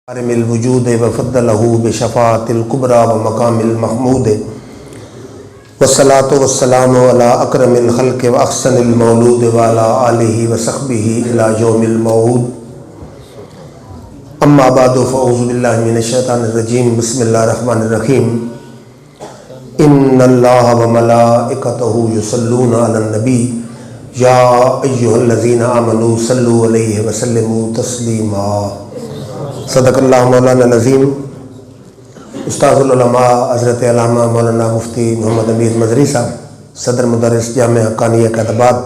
عالم الوجود وفضلہ بشفاعۃ الکبریٰ ومقام المحمود والصلاة والسلام علی اکرم الخلق واحسن المولود وعلی آلہ وصحبہ الی یوم الموعود اما بعد فاعوذ باللہ من الشیطان الرجیم بسم اللہ الرحمن الرحیم ان اللہ وملائکتہ یصلون علی النبی یا ایہا الذین آمنوا صلوا علیہ وسلموا تسلیما۔ صدق اللہ مولانا العظیم۔ استاذ العلماء حضرت علامہ مولانا مفتی محمد امیر مظہری صاحب، صدر مدرس جامعہ حقانیہ قائدآباد،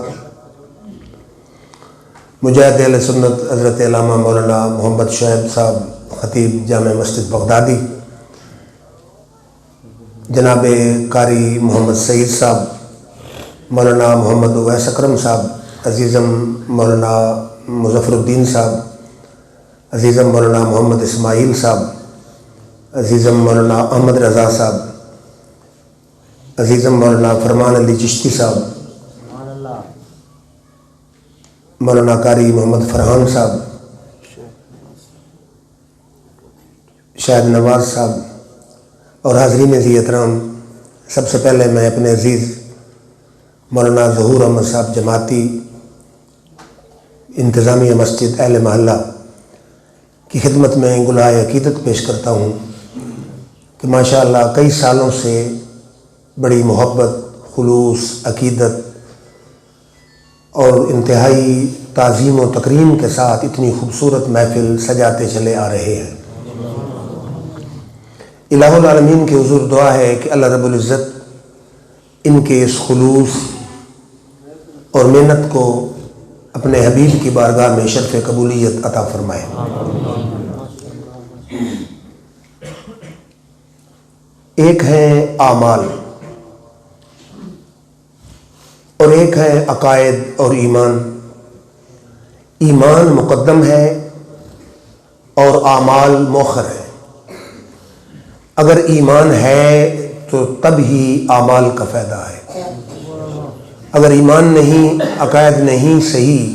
مجاہد اہل سنت حضرت علامہ مولانا محمد شعیب صاحب خطیب جامع مسجد بغدادی، جناب قاری محمد سعید صاحب، مولانا محمد اویس اکرم صاحب، عزیزم مولانا مظفر الدین صاحب، عزیزم مولانا محمد اسماعیل صاحب، عزیزم مولانا احمد رضا صاحب، عزیزم مولانا فرمان علی چشتی صاحب، مولانا قاری محمد فرحان صاحب، شاہد نواز صاحب اور حاضرین ذی احترام، سب سے پہلے میں اپنے عزیز مولانا ظہور احمد صاحب جماعتی انتظامیہ مسجد اہل محلہ کی خدمت میں گلہائے عقیدت پیش کرتا ہوں کہ ماشاءاللہ کئی سالوں سے بڑی محبت، خلوص، عقیدت اور انتہائی تعظیم و تکریم کے ساتھ اتنی خوبصورت محفل سجاتے چلے آ رہے ہیں۔ الہ العالمین کے حضور دعا ہے کہ اللہ رب العزت ان کے اس خلوص اور محنت کو اپنے حبیب کی بارگاہ میں شرف قبولیت عطا فرمائے۔ ایک ہیں اعمال اور ایک ہے عقائد اور ایمان۔ ایمان مقدم ہے اور اعمال مؤخر ہے۔ اگر ایمان ہے تو تب ہی اعمال کا فائدہ ہے، اگر ایمان نہیں، عقائد نہیں صحیح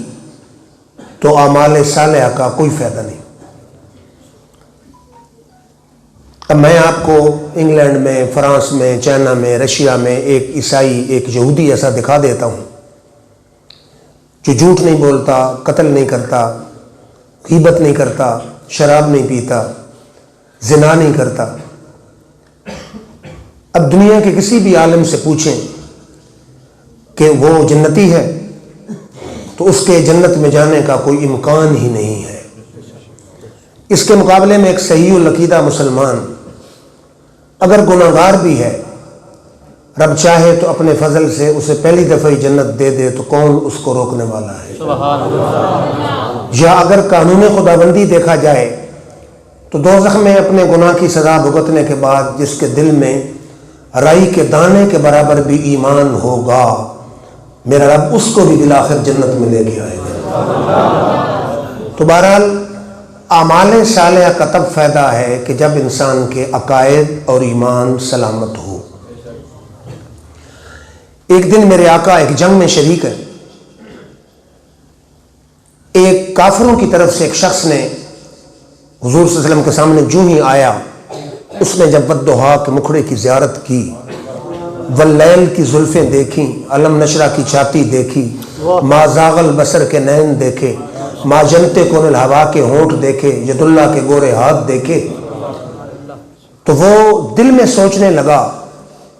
تو اعمال صالحہ کا کوئی فائدہ نہیں۔ اب میں آپ کو انگلینڈ میں، فرانس میں، چائنا میں، رشیا میں ایک عیسائی، ایک یہودی ایسا دکھا دیتا ہوں جو جھوٹ نہیں بولتا، قتل نہیں کرتا، غیبت نہیں کرتا، شراب نہیں پیتا، زنا نہیں کرتا۔ اب دنیا کے کسی بھی عالم سے پوچھیں کہ وہ جنتی ہے تو اس کے جنت میں جانے کا کوئی امکان ہی نہیں ہے۔ اس کے مقابلے میں ایک صحیح العقیدہ مسلمان اگر گناہگار بھی ہے، رب چاہے تو اپنے فضل سے اسے پہلی دفعہ ہی جنت دے دے تو کون اس کو روکنے والا ہے؟ سبحان اللہ۔ یا اگر قانون خداوندی دیکھا جائے تو دوزخ میں اپنے گناہ کی سزا بھگتنے کے بعد جس کے دل میں رائی کے دانے کے برابر بھی ایمان ہوگا، میرا رب اس کو بھی بالآخر جنت میں لے کے آئے گا۔ تو بہرحال اعمال صالحہ کا تب فائدہ ہے کہ جب انسان کے عقائد اور ایمان سلامت ہو۔ ایک دن میرے آقا ایک جنگ میں شریک ہے، ایک کافروں کی طرف سے ایک شخص نے حضور صلی اللہ علیہ وسلم کے سامنے جو ہی آیا، اس نے جب والضحیٰ کے مکھڑے کی زیارت کی، واللیل کی زلفیں دیکھیں، علم نشرہ کی چھاتی دیکھی، ما زاغ البصر کے نین دیکھے، ما جنتے کون الہوا کے ہونٹ دیکھے، ید اللہ کے گورے ہاتھ دیکھے، تو وہ دل میں سوچنے لگا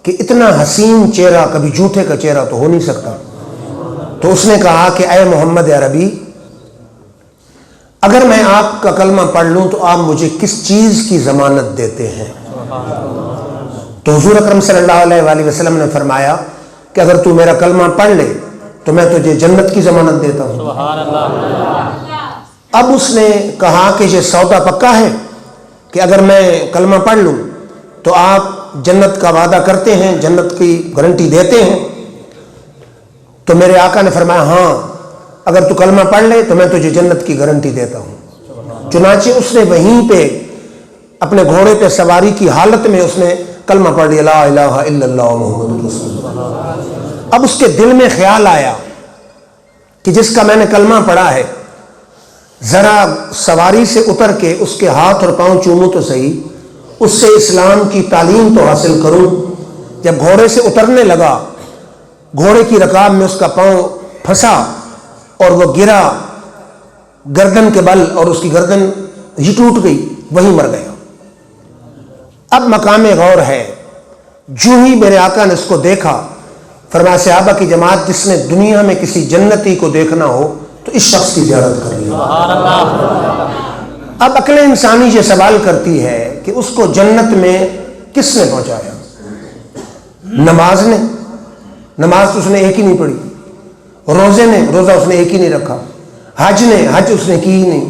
کہ اتنا حسین چہرہ کبھی جھوٹے کا چہرہ تو ہو نہیں سکتا۔ تو اس نے کہا کہ اے محمد عربی، اگر میں آپ کا کلمہ پڑھ لوں تو آپ مجھے کس چیز کی ضمانت دیتے ہیں؟ تو حضور اکرم صلی اللہ علیہ وآلہ وسلم نے فرمایا کہ اگر تو میرا کلمہ پڑھ لے تو میں تجھے جنت کی ضمانت دیتا ہوں۔ سبحان اللہ۔ اب اس نے کہا کہ یہ سودا پکا ہے کہ اگر میں کلمہ پڑھ لوں تو آپ جنت کا وعدہ کرتے ہیں، جنت کی گارنٹی دیتے ہیں؟ تو میرے آقا نے فرمایا ہاں، اگر تو کلمہ پڑھ لے تو میں تجھے جنت کی گارنٹی دیتا ہوں۔ چنانچہ اس نے وہیں پہ اپنے گھوڑے پہ سواری کی حالت میں اس نے کلمہ پڑھ لیا، لا الہ الا اللہ محمد رسول اللہ۔ اب اس کے دل میں خیال آیا کہ جس کا میں نے کلمہ پڑھا ہے ذرا سواری سے اتر کے اس کے ہاتھ اور پاؤں چوموں تو صحیح، اس سے اسلام کی تعلیم تو حاصل کروں۔ جب گھوڑے سے اترنے لگا، گھوڑے کی رکاب میں اس کا پاؤں پھنسا اور وہ گرا گردن کے بل، اور اس کی گردن ہی ٹوٹ گئی، وہیں مر گیا۔ اب مقام غور ہے، جو ہی میرے آقا نے اس کو دیکھا، فرمایا صحابہ کی جماعت جس نے دنیا میں کسی جنتی کو دیکھنا ہو تو اس شخص کی زیارت کر لیں۔ اب عقل انسانی یہ سوال کرتی ہے کہ اس کو جنت میں کس نے پہنچایا؟ نماز نے؟ نماز تو اس نے ایک ہی نہیں پڑھی۔ روزے نے؟ روزہ اس نے ایک ہی نہیں رکھا۔ حج نے؟ حج اس نے کی ہی نہیں۔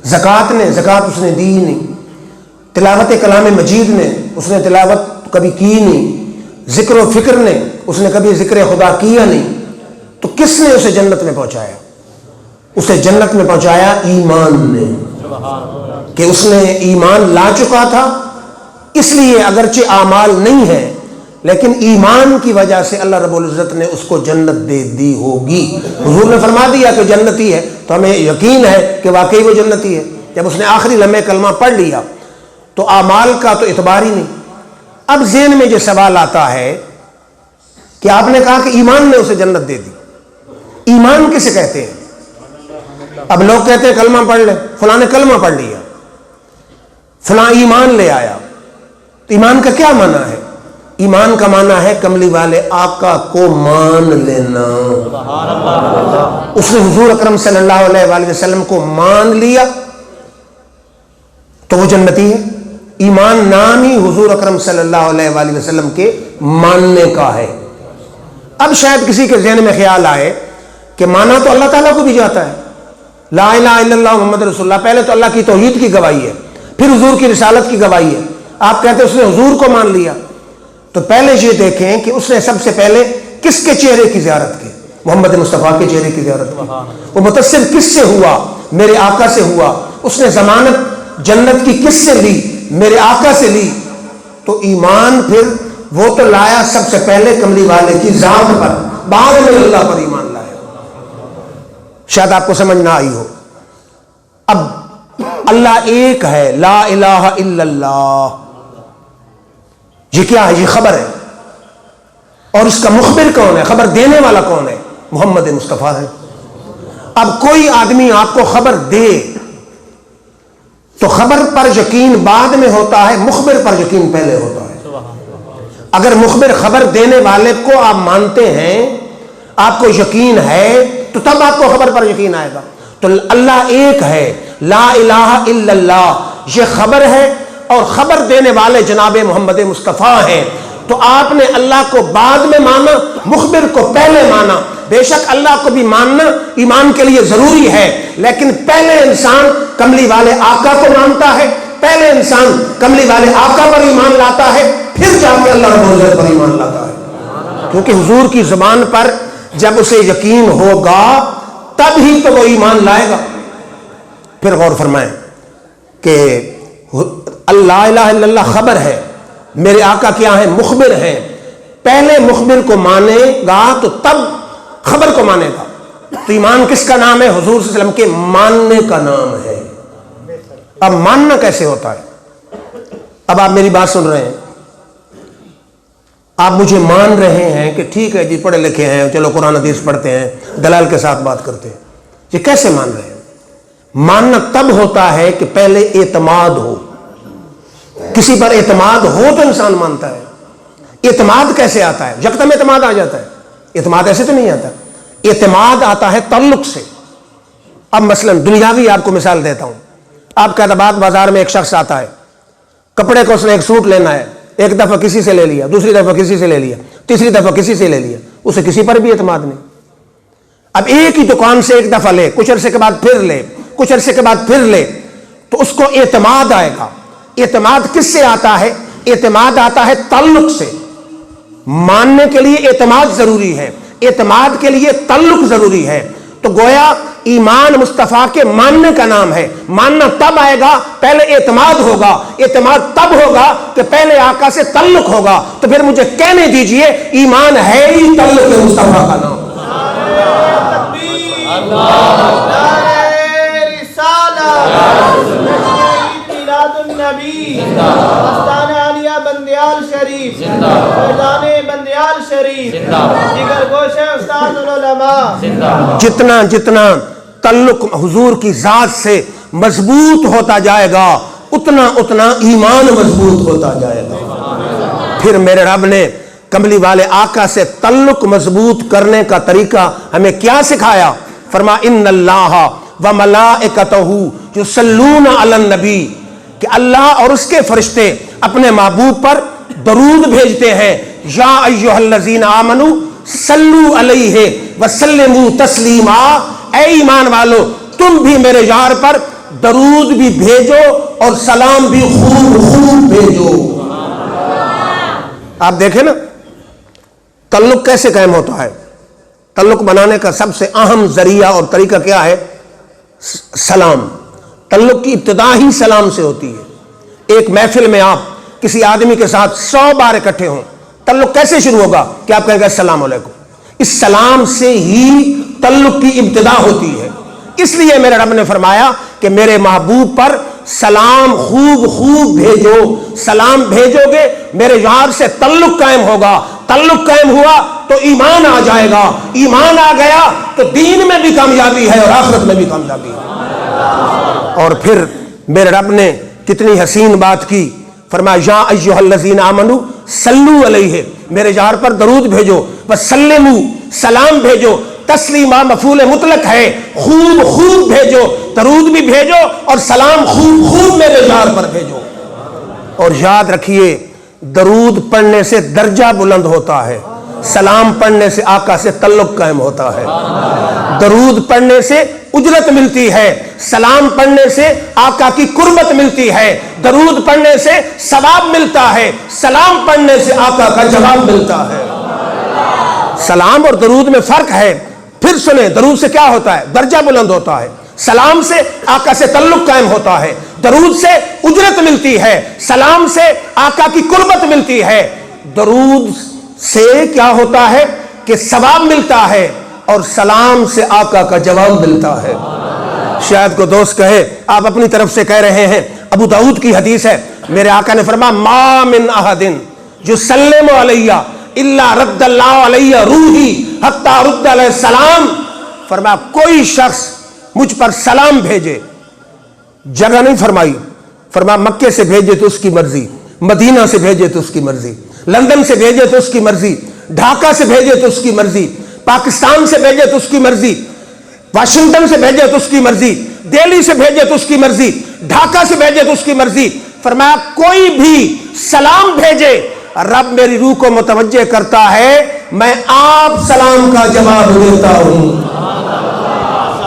زکوٰۃ نے؟ زکوٰۃ اس نے دی ہی نہیں۔ تلاوت کلام مجید نے؟ اس نے تلاوت کبھی کی ہی نہیں۔ ذکر و فکر نے؟ اس نے کبھی ذکر خدا کیا نہیں۔ تو کس نے اسے جنت میں پہنچایا؟ اسے جنت میں پہنچایا ایمان نے، کہ اس نے ایمان لا چکا تھا، اس لیے اگرچہ اعمال نہیں ہے لیکن ایمان کی وجہ سے اللہ رب العزت نے اس کو جنت دے دی ہوگی۔ حضور نے فرما دیا کہ جنتی ہے تو ہمیں یقین ہے کہ واقعی وہ جنتی ہے۔ جب اس نے آخری لمحے کلمہ پڑھ لیا تو اعمال کا تو اعتبار ہی نہیں۔ اب ذہن میں جو سوال آتا ہے کہ آپ نے کہا کہ ایمان نے اسے جنت دے دی، ایمان کسے کہتے ہیں؟ اب لوگ کہتے ہیں کلمہ پڑھ لے، فلاں نے کلمہ پڑھ لیا، فلاں ایمان لے آیا۔ تو ایمان کا کیا معنی ہے؟ ایمان کا معنی ہے کملی والے آقا کو مان لینا۔ اس نے حضور اکرم صلی اللہ علیہ وآلہ وسلم کو مان لیا تو وہ جنتی ہے۔ ایمان نام ہی حضور اکرم صلی اللہ علیہ وآلہ وسلم کے ماننے کا ہے۔ اب شاید کسی کے ذہن میں خیال آئے کہ مانا تو اللہ تعالیٰ کو بھی جاتا ہے، لا الہ الا اللہ محمد رسول اللہ، پہلے تو اللہ کی توحید کی گواہی ہے، پھر حضور کی رسالت کی گواہی ہے۔ آپ کہتے ہیں اس نے حضور کو مان لیا، تو پہلے یہ دیکھیں کہ اس نے سب سے پہلے کس کے چہرے کی زیارت کی؟ محمد مصطفیٰ کے چہرے کی زیارت کی۔ وہ متصل کس سے ہوا؟ میرے آقا سے ہوا۔ اس نے ضمانت جنت کی کس سے لی؟ میرے آقا سے لی۔ تو ایمان پھر وہ تو لایا سب سے پہلے کملی والے کی ذات پر، بعد میں اللہ پر ایمان لایا۔ شاید آپ کو سمجھ نہ آئی ہو۔ اب اللہ ایک ہے، لا الہ الا اللہ، یہ کیا ہے؟ یہ خبر ہے، اور اس کا مخبر کون ہے؟ خبر دینے والا کون ہے؟ محمد مصطفیٰ ہے۔ اب کوئی آدمی آپ کو خبر دے تو خبر پر یقین بعد میں ہوتا ہے، مخبر پر یقین پہلے ہوتا ہے۔ اگر مخبر خبر دینے والے کو آپ مانتے ہیں، آپ کو یقین ہے، تو تب آپ کو خبر پر یقین آئے گا۔ تو اللہ ایک ہے، لا الہ الا اللہ، یہ خبر ہے، اور خبر دینے والے جناب محمد مصطفیٰ ہیں۔ تو آپ نے اللہ کو بعد میں مانا، مخبر کو پہلے مانا۔ بے شک اللہ کو بھی ماننا ایمان کے لیے ضروری ہے، لیکن پہلے انسان کملی والے آقا کو مانتا ہے، پہلے انسان کملی والے آقا پر ایمان لاتا ہے، پھر جا کے اللہ رب العزت پر ایمان لاتا ہے۔ کیونکہ حضور کی زبان پر جب اسے یقین ہوگا تب ہی تو وہ ایمان لائے گا۔ پھر غور فرمائیں کہ اللہ الہ الا اللہ خبر ہے، میرے آقا کیا ہے؟ مخبر ہیں۔ پہلے مخبر کو مانے گا تو تب خبر کو مانے گا۔ تو ایمان کس کا نام ہے؟ حضور صلی اللہ علیہ وسلم کے ماننے کا نام ہے۔ اب ماننا کیسے ہوتا ہے؟ اب آپ میری بات سن رہے ہیں، آپ مجھے مان رہے ہیں کہ ٹھیک ہے جی پڑھے لکھے ہیں، چلو قرآن حدیث پڑھتے ہیں، دلال کے ساتھ بات کرتے ہیں۔ یہ کیسے مان رہے ہیں؟ ماننا تب ہوتا ہے کہ پہلے اعتماد ہو۔ کسی پر اعتماد ہو تو انسان مانتا ہے۔ اعتماد کیسے آتا ہے؟ یکدم اعتماد آ جاتا ہے؟ اعتماد ایسے تو نہیں آتا۔ اعتماد آتا ہے تعلق سے۔ اب مثلا دنیاوی آپ کو مثال دیتا ہوں۔ آپ کا اعتماد بازار میں ایک شخص آتا ہے، کپڑے کو اس نے ایک سوٹ لینا ہے، ایک دفعہ کسی سے لے لیا، دوسری دفعہ کسی سے لے لیا، تیسری دفعہ کسی سے لے لیا، اسے کسی پر بھی اعتماد نہیں۔ اب ایک ہی دکان سے ایک دفعہ لے، کچھ عرصے کے بعد پھر لے، کچھ عرصے کے بعد پھر لے، تو اس کو اعتماد آئے گا۔ اعتماد کس سے آتا ہے؟ اعتماد آتا ہے تعلق سے۔ ماننے کے لیے اعتماد ضروری ہے، اعتماد کے لیے تعلق ضروری ہے۔ تو گویا ایمان مصطفیٰ کے ماننے کا نام ہے۔ ماننا تب آئے گا، پہلے اعتماد ہوگا۔ اعتماد تب ہوگا کہ پہلے آقا سے تعلق ہوگا۔ تو پھر مجھے کہنے دیجئے، ایمان ہے ہی تعلق مصطفیٰ کا نام۔ آستانہ عالیہ بندیال شریف، فیضان بندیال شریف، جگر گوشہ استاد العلماء۔ جتنا جتنا تعلق حضور کی ذات سے مضبوط ہوتا جائے گا اتنا اتنا ایمان مضبوط ہوتا جائے گا۔ پھر میرے رب نے کملی والے آقا سے تعلق مضبوط کرنے کا طریقہ ہمیں کیا سکھایا؟ فرما ان اللہ و ملائکتہ یصلون علی النبی، کہ اللہ اور اس کے فرشتے اپنے محبوب پر درود بھیجتے ہیں۔ یا ایھا الذین آمنوا صلوا علیہ وسلموا تسلیما، اے ایمان والو تم بھی میرے یار پر درود بھی بھیجو اور سلام بھی خوب خوب بھیجو۔ آپ دیکھیں نا تعلق کیسے قائم ہوتا ہے۔ تعلق بنانے کا سب سے اہم ذریعہ اور طریقہ کیا ہے؟ سلام۔ تعلق کی ابتدا ہی سلام سے ہوتی ہے۔ ایک محفل میں آپ کسی آدمی کے ساتھ 100 بار اکٹھے ہوں، تعلق کیسے شروع ہوگا کہ آپ کہیں گے السلام علیکم۔ اس سلام سے ہی تعلق کی ابتدا ہوتی ہے۔ اس لیے میرے رب نے فرمایا کہ میرے محبوب پر سلام خوب خوب بھیجو، سلام بھیجو گے میرے یار سے تعلق قائم ہوگا، تعلق قائم ہوا تو ایمان آ جائے گا، ایمان آ گیا تو دین میں بھی کامیابی ہے اور آخرت میں بھی کامیابی ہے۔ اور پھر میرے رب نے کتنی حسین بات کی، فرمایا یا ایھا الذین آمنوا صلوا علیہ، میرے یار پر درود بھیجو، وسلموا سلام بھیجو، تسلیمہ مفعول مطلق ہے، خوب خوب بھیجو، درود بھی بھیجو اور سلام خوب خوب میرے یار پر بھیجو۔ اور یاد رکھیے درود پڑھنے سے درجہ بلند ہوتا ہے، سلام پڑھنے سے آقا سے تعلق قائم ہوتا ہے۔ درود پڑھنے سے اجرت ملتی ہے، سلام پڑھنے سے آقا کی قربت ملتی ہے۔ درود پڑھنے سے ثواب ملتا ہے، سلام پڑھنے سے آقا کا جواب ملتا ہے۔ سلام اور درود میں فرق ہے۔ پھر سنیں درود سے کیا ہوتا ہے؟ درجہ بلند ہوتا ہے، سلام سے آقا سے تعلق قائم ہوتا ہے، درود سے اجرت ملتی ہے، سلام سے آقا کی قربت ملتی ہے۔ درود سے کیا ہوتا ہے کہ ثواب ملتا ہے اور سلام سے آقا کا جواب ملتا ہے۔ شاید کو دوست کہے آپ اپنی طرف سے کہہ رہے ہیں، ابو داؤد کی حدیث ہے، میرے آقا نے فرمایا ما من احد یسلم علیہ الا رد اللہ علیہ روحی حتی رد علیہ السلام، فرمایا کوئی شخص مجھ پر سلام بھیجے، جگہ نہیں فرمائی، فرمایا مکے سے بھیجے تو اس کی مرضی، مدینہ سے بھیجے تو اس کی مرضی، لندن سے بھیجے تو اس کی مرضی، ڈھاکہ سے بھیجے تو اس کی مرضی، پاکستان سے بھیجے تو اس کی مرضی، واشنگٹن سے بھیجے تو اس کی مرضی، دہلی سے بھیجے تو اس کی مرضی، ڈھاکہ سے بھیجے تو اس کی مرضی۔ فرمایا کوئی بھی سلام بھیجے رب میری روح کو متوجہ کرتا ہے، میں آپ سلام کا جواب دیتا ہوں۔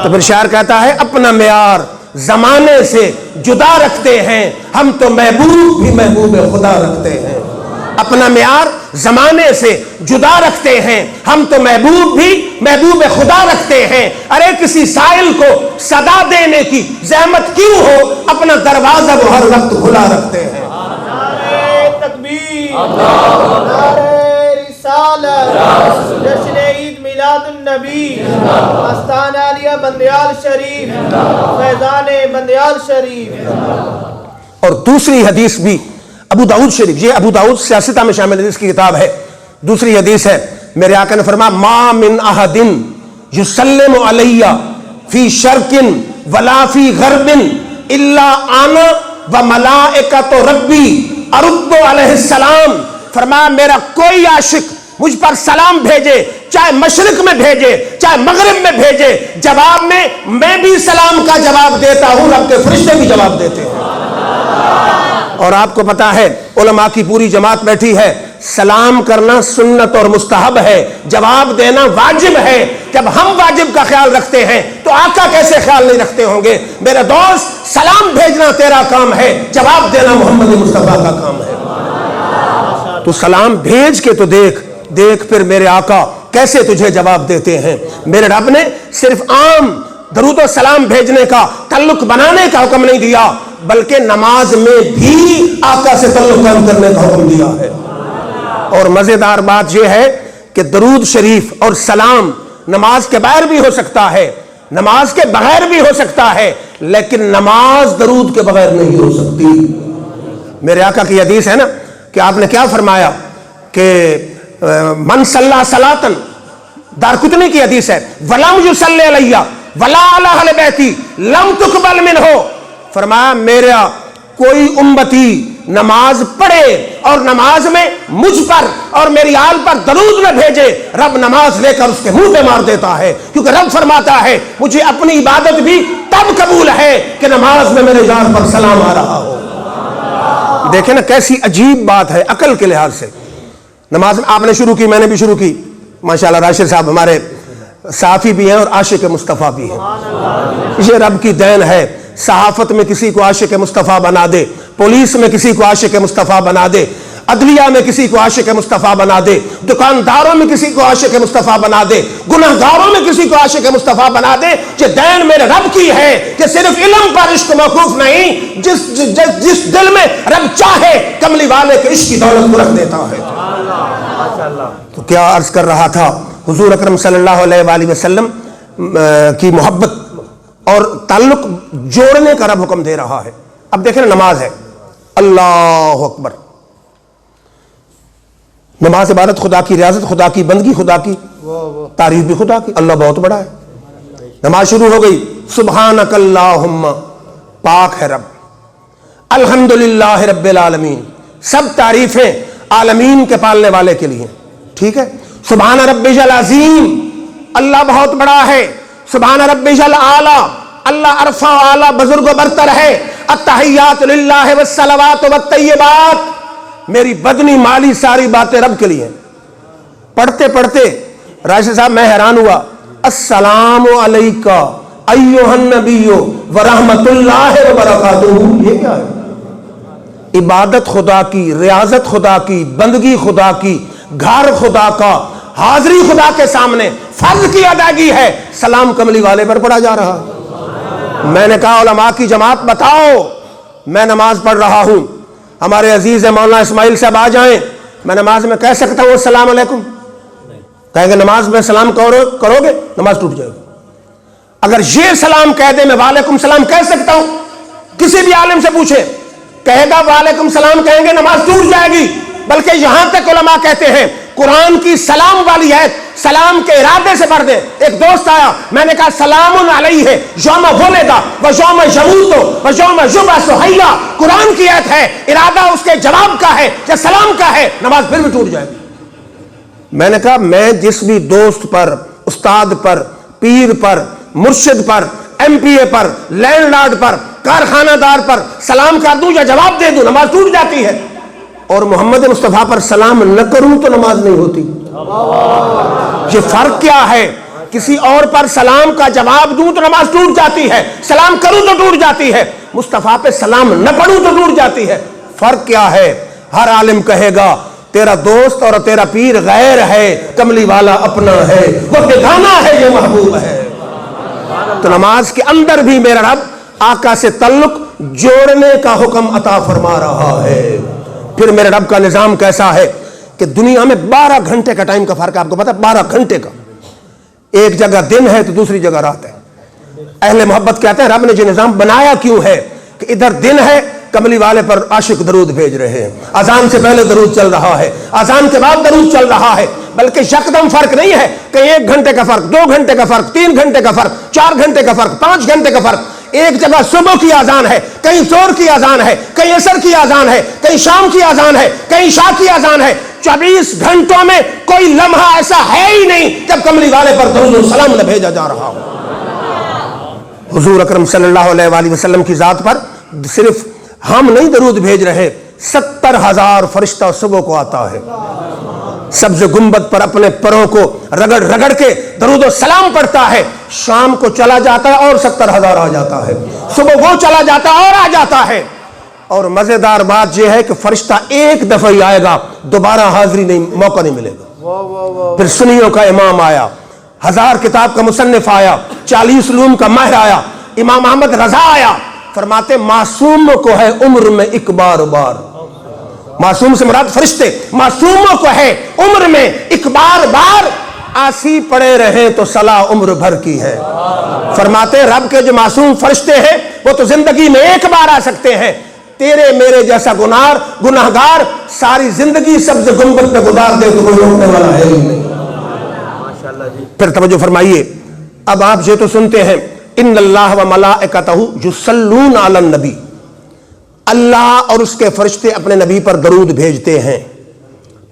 تو پھر شاعر کہتا ہے اپنا معیار زمانے سے جدا رکھتے ہیں ہم تو محبوب بھی محبوب خدا رکھتے ہیں۔ اپنا معیار زمانے سے جدا رکھتے ہیں ہم تو محبوب بھی محبوب خدا رکھتے ہیں۔ ارے کسی سائل کو صدا دینے کی زحمت کیوں ہو، اپنا دروازہ وہ ہر وقت کھلا رکھتے ہیں۔ جشن عید میلاد النبی، آستانہ عالیہ بندیال شریف، فیضان بندیال شریف۔ اور دوسری حدیث بھی ابو داؤد شریف، یہ ابو داؤد سیاستہ میں شامل حدیث کی کتاب ہے۔ دوسری حدیث ہے، میرے آقا نے فرمایا ما من احد یسلم علیہ فی شرق ولا فی غرب الا انا وملائکۃ ربی ارد علیہ السلام۔ فرمایا میرا کوئی عاشق مجھ پر سلام بھیجے، چاہے مشرق میں بھیجے چاہے مغرب میں بھیجے، جواب میں بھی سلام کا جواب دیتا ہوں، رب کے فرشتے بھی جواب دیتے ہیں۔ اور آپ کو پتا ہے علماء کی پوری جماعت بیٹھی ہے، سلام کرنا سنت اور مستحب ہے، جواب دینا واجب ہے۔ جب ہم واجب کا خیال رکھتے ہیں تو آقا کیسے خیال نہیں رکھتے ہوں گے؟ میرے دوست سلام بھیجنا تیرا کام ہے، جواب دینا محمد مصطفیٰ کا کام ہے۔ تو سلام بھیج کے تو دیکھ پھر میرے آقا کیسے تجھے جواب دیتے ہیں۔ میرے رب نے صرف عام درود و سلام بھیجنے کا، تعلق بنانے کا حکم نہیں دیا، بلکہ نماز میں بھی آقا سے تعلق قائم کرنے کا حکم دیا ہے۔ اور مزیدار بات یہ ہے کہ درود شریف اور سلام نماز کے باہر بھی ہو سکتا ہے، نماز کے بغیر بھی ہو سکتا ہے، لیکن نماز درود کے بغیر نہیں ہو سکتی۔ میرے آقا کی حدیث ہے نا کہ آپ نے کیا فرمایا کہ من صلی صلاۃً، دارقطنی کی حدیث ہے، ولم یصلی علیہ ولا علی اہل بیتی لم تقبل منہ، فرمایا میرا کوئی امتی نماز پڑھے اور نماز میں مجھ پر اور میری آل پر درود نہ بھیجے، رب نماز لے کر اس کے منہ پہ مار دیتا ہے، کیونکہ رب فرماتا ہے مجھے اپنی عبادت بھی تب قبول ہے کہ نماز میں میرے یار پر سلام آ رہا ہو۔ دیکھیں نا کیسی عجیب بات ہے عقل کے لحاظ سے۔ نماز آپ نے شروع کی، میں نے بھی شروع کی، ماشاءاللہ راشد صاحب ہمارے صحافی بھی ہیں اور عاشق مصطفیٰ بھی ہیں، یہ رب کی دین ہے۔ صحافت میں کسی کو عاشق مصطفیٰ بنا دے، پولیس میں کسی کو عاشق مصطفیٰ بنا دے، عدلیہ میں کسی کو عاشق مصطفیٰ بنا دے، دکانداروں میں کسی کو عاشق مصطفیٰ بنا دے، گناہ گاروں میں کسی کو عاشق مصطفیٰ بنا دے۔ یہ دین میرے رب کی ہے کہ صرف علم پر عشق موقوف نہیں، جس دل میں رب چاہے کملی والے کے عشق کی دولت کو رکھ دیتا ہے۔ تو کیا عرض کر رہا تھا، حضور اکرم صلی اللہ علیہ وآلہ وسلم کی محبت اور تعلق جوڑنے کا رب حکم دے رہا ہے۔ اب دیکھیں نماز ہے، اللہ اکبر، نماز عبادت خدا کی، ریاضت خدا کی، بندگی خدا کی، تعریف بھی خدا کی، اللہ بہت بڑا ہے۔ نماز شروع ہو گئی، سبحانک اللہم، پاک ہے رب، الحمدللہ رب العالمین، سب تعریفیں عالمین کے پالنے والے کے لیے، ٹھیک ہے۔ سبحان ربی العظیم، اللہ بہت بڑا ہے۔ سبحان ربی الاعلی، اللہ عرفہ و اعلیٰ بزرگ و برتر ہے۔ التحیات للہ والصلوات والطیبات، میری بدنی مالی ساری باتیں رب کے لیے۔ پڑھتے پڑھتے راشد صاحب میں حیران ہوا، السلام علیکہ ایھا النبی ورحمۃ اللہ وبرکاتہ، یہ کیا ہے؟ عبادت خدا کی، ریاضت خدا کی، بندگی خدا کی، گھر خدا کا، حاضری خدا کے سامنے، فرض کی ادائیگی ہے، سلام کملی والے پر پڑھا جا رہا۔ میں نے کہا علماء کی جماعت بتاؤ، میں نماز پڑھ رہا ہوں، ہمارے عزیز مولانا اسماعیل صاحب آ جائیں، میں نماز میں کہہ سکتا ہوں السلام علیکم؟ کہیں گے نماز میں سلام کرو گے نماز ٹوٹ جائے گی۔ اگر یہ سلام کہہ دے میں وعلیکم السلام کہہ سکتا ہوں، کسی بھی عالم سے پوچھے، کہے گا وعلیکم السلام کہیں گے نماز ٹوٹ جائے گی۔ بلکہ یہاں تک علماء کہتے ہیں قرآن کی سلام والی ہے، سلام کے ارادے سے پڑھ دیں۔ ایک دوست آیا، میں نے کہا سلام علیہ یوم ولد و یوم یموت و یوم یبعث حیا، قرآن کی آیت ہے، ارادہ اس کے جواب کا ہے یا سلام کا ہے، نماز پھر بھی ٹوٹ جائے گی۔ میں نے کہا میں جس بھی دوست پر، استاد پر، پیر پر، مرشد پر، ایم پی اے پر، لینڈ لارڈ پر، کارخانہ دار پر سلام کر دوں یا جواب دے دوں، نماز ٹوٹ جاتی ہے۔ اور محمد مصطفیٰ پر سلام نہ کروں تو نماز نہیں ہوتی۔ یہ فرق کیا ہے؟ کسی اور پر سلام کا جواب دوں تو نماز ٹوٹ جاتی ہے، سلام کروں تو ٹوٹ جاتی ہے، مصطفیٰ پہ سلام نہ پڑھوں تو ٹوٹ جاتی ہے۔ فرق کیا ہے؟ ہر عالم کہے گا تیرا دوست اور تیرا پیر غیر ہے، کملی والا اپنا ہے، وہ بیگانہ ہے، یہ محبوب ہے۔ تو نماز کے اندر بھی میرا رب آقا سے تعلق جوڑنے کا حکم عطا فرما رہا ہے۔ پھر میرے رب کا نظام کیسا ہے کہ دنیا میں 12 گھنٹے کا ٹائم کا فرق ہے، آپ کو پتا ہے 12 گھنٹے کا، ایک جگہ دن ہے تو دوسری جگہ رات ہے۔ اہل محبت کہتے ہیں رب نے جو نظام بنایا کیوں ہے کہ ادھر دن ہے، کملی والے پر عاشق درود بھیج رہے ہیں، اذان سے پہلے درود چل رہا ہے، اذان کے بعد درود چل رہا ہے، بلکہ یکدم فرق نہیں ہے کہ 1 گھنٹے کا فرق، 2 گھنٹے کا فرق، 3 گھنٹے کا فرق، 4 گھنٹے کا فرق، 5 گھنٹے کا فرق۔ ایک جگہ صبح کی اذان ہے، کہیں زور کی اذان ہے، کہیں عصر کی اذان ہے، کہیں شام کی اذان ہے، کہیں عشاء کی اذان ہے۔ 24 گھنٹوں میں کوئی لمحہ ایسا ہے ہی نہیں جب کملی والے پر درود و سلام نہ بھیجا جا رہا ہو۔ حضور اکرم صلی اللہ علیہ وآلہ وسلم کی ذات پر صرف ہم نہیں درود بھیج رہے، 70,000 فرشتہ صبح کو آتا ہے، سبز گنبد پر اپنے پروں کو رگڑ رگڑ کے درود و سلام پڑھتا ہے، شام کو چلا جاتا ہے اور 70,000 آ جاتا ہے، صبح وہ چلا جاتا ہے اور آ جاتا ہے۔ اور مزیدار بات یہ ہے کہ فرشتہ ایک دفعہ ہی آئے گا، دوبارہ حاضری نہیں، موقع نہیں ملے گا۔ پھر سنیوں کا امام آیا، 1000 کتاب کا مصنف آیا، 40 علوم کا ماہر آیا، امام احمد رضا آیا، فرماتے معصوم کو ہے عمر میں ایک بار بار، معصوم سے مراد فرشتے، معصوموں کو ہے عمر میں ایک بار بار، آسی پڑے رہے تو صلاح عمر بھر کی ہے۔ فرماتے ہیں رب کے جو معصوم فرشتے ہیں وہ تو زندگی میں ایک بار آ سکتے ہیں، تیرے میرے جیسا گناہگار ساری زندگی سبز گنبد پہ گزار دے تو کوئی روکنے والا ہے ہی نہیں۔ پھر توجہ فرمائیے، اب آپ یہ تو سنتے ہیں ان اللہ و ملائکتہ یصلون علی النبی، اللہ اور اس کے فرشتے اپنے نبی پر درود بھیجتے ہیں۔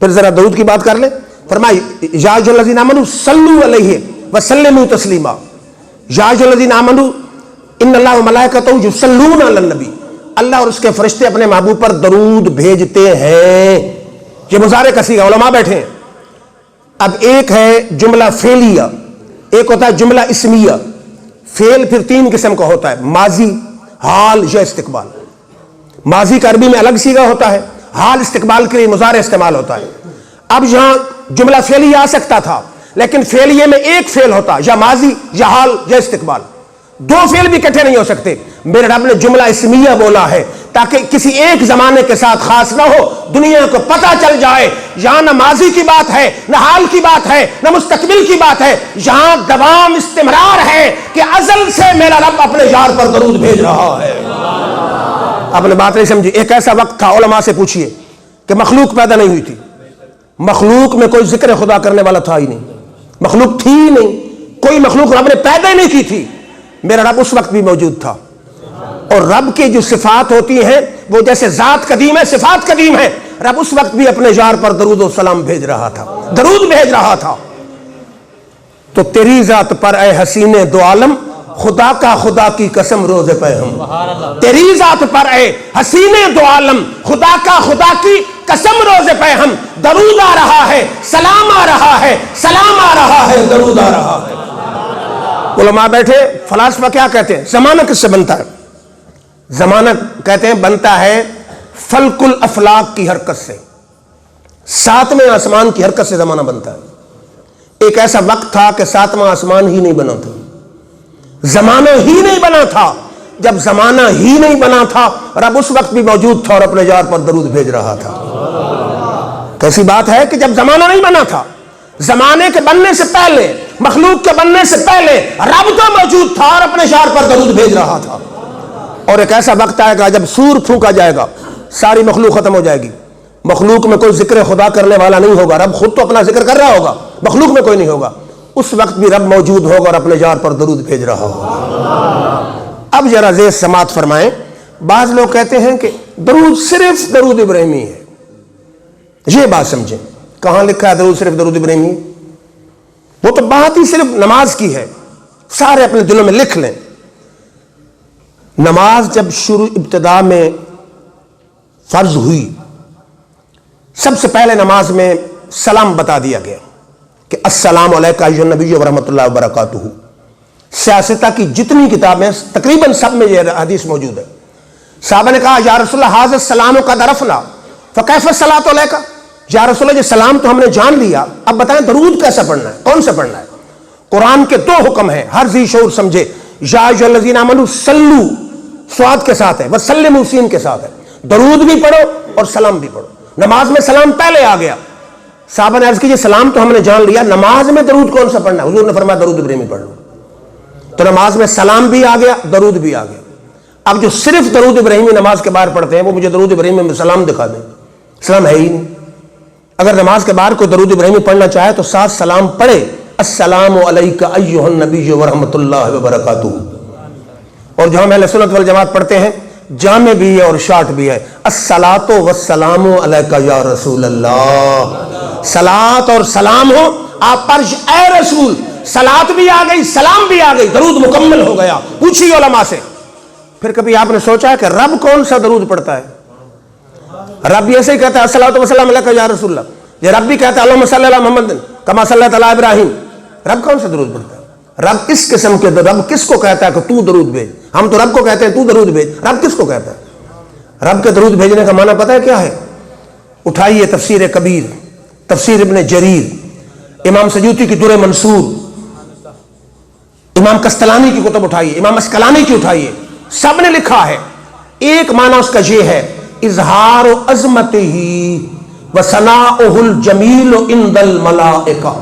پھر ذرا درود کی بات کر لیں، فرمائی یا ایھا الذین آمنوا صلوا علیہ وسلموا تسلیما، یا ایھا الذین آمنوا ان اللہ و ملائکتہ یصلون علی النبی، اللہ اور اس کے فرشتے اپنے محبوب پر درود بھیجتے ہیں۔ یہ مضارع کا صیغہ، علماء بیٹھے ہیں۔ اب ایک ہے جملہ فعلیہ، ایک ہوتا ہے جملہ اسمیہ۔ فعل پھر تین قسم کا ہوتا ہے، ماضی، حال یا استقبال۔ ماضی کا عربی میں الگ صیغہ ہوتا ہے، حال استقبال کے لیے مضارع استعمال ہوتا ہے۔ اب یہاں جملہ فعلیہ آ سکتا تھا، لیکن فعلیہ میں ایک فعل ہوتا، یا ماضی یا حال یا استقبال، دو فعل بھی اکٹھے نہیں ہو سکتے۔ میرے رب نے جملہ اسمیہ بولا ہے تاکہ کسی ایک زمانے کے ساتھ خاص نہ ہو، دنیا کو پتہ چل جائے یہاں نہ ماضی کی بات ہے، نہ حال کی بات ہے، نہ مستقبل کی بات ہے، یہاں دوام استمرار ہے کہ ازل سے میرا رب اپنے یار پر درود بھیج رہا ہے۔ آپ نے بات نہیں سمجھی۔ ایک ایسا وقت تھا، علماء سے پوچھئے، کہ مخلوق پیدا نہیں ہوئی تھی، مخلوق میں کوئی ذکر خدا کرنے والا تھا ہی نہیں، مخلوق تھی ہی نہیں، کوئی مخلوق رب نے پیدا ہی نہیں کی تھی، میرا رب اس وقت بھی موجود تھا۔ اور رب کی جو صفات ہوتی ہیں وہ جیسے ذات قدیم ہے، صفات قدیم ہے، رب اس وقت بھی اپنے یار پر درود و سلام بھیج رہا تھا، درود بھیج رہا تھا۔ تو تیری ذات پر اے حسین دو عالم، خدا کا خدا کی قسم روز پہ ہم، تیری ذات پر اے حسین دو عالم، خدا کا خدا کی قسم روز پہ ہم، درود آ رہا ہے، سلام آ رہا ہے، سلام آ رہا ہے، درود آ رہا ہے۔ علماء بیٹھے، فلاسفہ کیا کہتے ہیں؟ زمانہ کس سے بنتا ہے؟ زمانہ کہتے ہیں بنتا ہے فلک الافلاک کی حرکت سے، ساتویں آسمان کی حرکت سے زمانہ بنتا ہے۔ ایک ایسا وقت تھا کہ ساتواں آسمان ہی نہیں بنا تھا، زمانہ ہی نہیں بنا تھا۔ جب زمانہ ہی نہیں بنا تھا، رب اس وقت بھی موجود تھا اور اپنے یار پر درود بھیج رہا تھا۔ کیسی بات ہے کہ جب زمانہ نہیں بنا تھا، زمانے کے بننے سے پہلے، مخلوق کے بننے سے پہلے رب تو موجود تھا اور اپنے یار پر درود بھیج رہا تھا۔ اور ایک ایسا وقت آئے گا جب سور پھونکا جائے گا، ساری مخلوق ختم ہو جائے گی، مخلوق میں کوئی ذکر خدا کرنے والا نہیں ہوگا، رب خود تو اپنا ذکر کر رہا ہوگا، مخلوق میں کوئی نہیں ہوگا، اس وقت بھی رب موجود ہوگا اور اپنے یار پر درود بھیج رہا ہوگا۔ اب ذرا ذیل سماعت فرمائیں، بعض لوگ کہتے ہیں کہ درود صرف درود ابراہیمی ہے، یہ بات سمجھیں، کہاں لکھا ہے درود صرف درود ابراہیمی؟ وہ تو بات ہی صرف نماز کی ہے، سارے اپنے دلوں میں لکھ لیں۔ نماز جب شروع ابتدا میں فرض ہوئی، سب سے پہلے نماز میں سلام بتا دیا گیا کہ السلام علیکہ ایھا النبی ورحمۃ اللہ وبرکاتہ۔ سیاستہ کی جتنی کتابیں تقریباً سب میں یہ حدیث موجود ہے۔ صحابہ نے کہا یا رسول اللہ ھذا السلام قد عرفنا فکیف الصلاۃ علیکہ، یا رسول اللہ یہ سلام تو ہم نے جان لیا، اب بتائیں درود کیسا پڑھنا ہے، کون سے پڑھنا ہے؟ قرآن کے دو حکم ہیں، ہر ذی شعور سمجھے، یا ایھا الذین آمنوا صلوا سواد کے ساتھ ہے، وسلموا سین کے ساتھ ہے، درود بھی پڑھو اور سلام بھی پڑھو۔ نماز میں سلام پہلے آ گیا، صحابہ نے عرض کی سلام تو ہم نے جان لیا، نماز میں درود کون سا پڑھنا ہے؟ حضور نے فرمایا درود ابراہیمی پڑھ لو۔ تو نماز میں سلام بھی آ گیا، درود بھی آ گیا۔ اب جو صرف درود ابراہیمی نماز کے باہر پڑھتے ہیں وہ مجھے درود ابراہیمی میں سلام دکھا دیں، سلام ہے ہی نہیں۔ اگر نماز کے باہر کوئی درود ابراہیمی پڑھنا چاہے تو ساتھ سلام پڑھے، السلام علیکہ ایھا النبی ورحمۃ اللہ وبرکاتہ۔ اور جو ہم اہل سنت والجماعت پڑھتے ہیں، جامع بھی ہے اور شارٹ بھی ہے، الصلاۃ والسلام علیکہ یا رسول اللہ، صلاۃ اور سلام ہو آپ پر اے رسول۔ صلاۃ بھی آ گئی، سلام بھی آ گئی، درود مکمل ہو گیا۔ پوچھیے علماء سے۔ پھر کبھی آپ نے سوچا ہے کہ رب کون سا درود پڑھتا ہے؟ رب ایسے ہی کہتا ہے الصلاۃ والسلام علیکہ یا رسول اللہ، یہ رب بھی کہتا ہے اللہم صلی علی محمد کما صلیت علی ابراہیم۔ رب کون سا درود پڑھتا ہے؟ رب اس قسم کے رب کس کو کہتا ہے کہ تو درود بھیج؟ ہم تو رب کو کہتے ہیں تو درود بھیج، رب کس کو کہتا ہے؟ رب کے درود بھیجنے کا معنی پتہ ہے کیا ہے؟ اٹھائیے تفسیر کبیر، تفسیر ابن جریر، امام سیوطی کی در منصور، امام قسطلانی کی کتب اٹھائیے، امام اسقلانی کی اٹھائیے، سب نے لکھا ہے ایک معنی اس کا یہ ہے اظہار عظمتہ و ثناؤہ الجمیل عند الملائکہ۔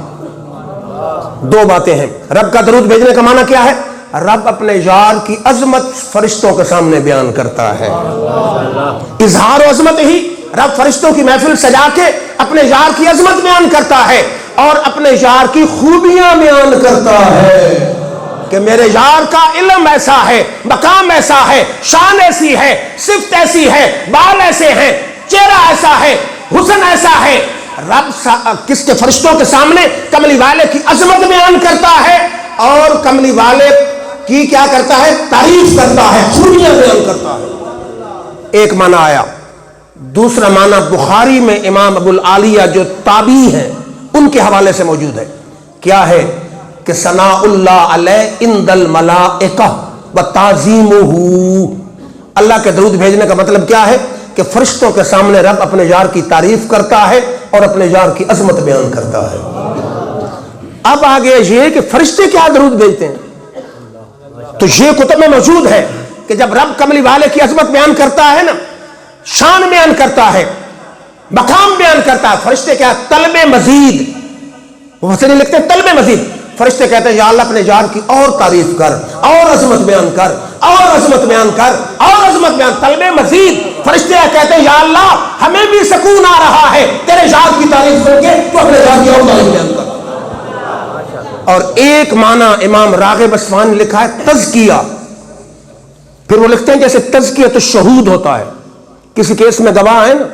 دو باتیں ہیں، رب کا درود بھیجنے کا معنی کیا ہے؟ رب اپنے یار کی عظمت فرشتوں کے سامنے بیان کرتا ہے. اظہار و عظمت ہی رب فرشتوں کی محفل سجا کے اپنے یار کی عظمت بیان کرتا ہے اور اپنے یار کی خوبیاں بیان کرتا ہے کہ میرے یار کا علم ایسا ہے، مقام ایسا ہے، شان ایسی ہے، صفت ایسی ہے، بال ایسے ہیں، چہرہ ایسا ہے، حسن ایسا ہے. رب کس کے فرشتوں کے سامنے کملی والے کی عظمت بیان کرتا ہے اور کملی والے کی کیا کرتا ہے؟ تعریف کرتا ہے، خوبیاں بیان کرتا ہے. ایک معنی آیا. دوسرا معنی بخاری میں امام ابو العالیہ جو تابعی ہیں ان کے حوالے سے موجود ہے. کیا ہے کہ ثناء اللہ علیہ عند الملائکہ و تعظیمہ. اللہ کے درود بھیجنے کا مطلب کیا ہے کہ فرشتوں کے سامنے رب اپنے یار کی تعریف کرتا ہے اور اپنے یار کی عظمت بیان کرتا ہے. اب آگے یہ کہ فرشتے کیا درود بھیجتے ہیں، تو یہ کتب میں موجود ہے کہ جب رب کملی والے کی عظمت بیان کرتا ہے نا، شان بیان کرتا ہے، مقام بیان کرتا ہے، فرشتے کیا طلب مزید، وہ لکھتے ہیں طلب مزید. فرشتے کہتے ہیں یا اللہ اپنے یار کی اور تعریف کر، اور عظمت بیان کر، اور عظمت بیان کر، اور عظمت بیان، طلب مزید. فرشتے کہتے ہیں یا اللہ ہمیں بھی سکون آ رہا ہے تیرے یار کی تعریف کر کے، تو اپنے یار کی اور تعریف بیان کر. اور ایک معنی امام راغب اصفہانی نے لکھا ہے تزکیہ. پھر وہ لکھتے ہیں جیسے تزکیہ تو شہود ہوتا ہے، کسی کیس میں گواہ ہے نا،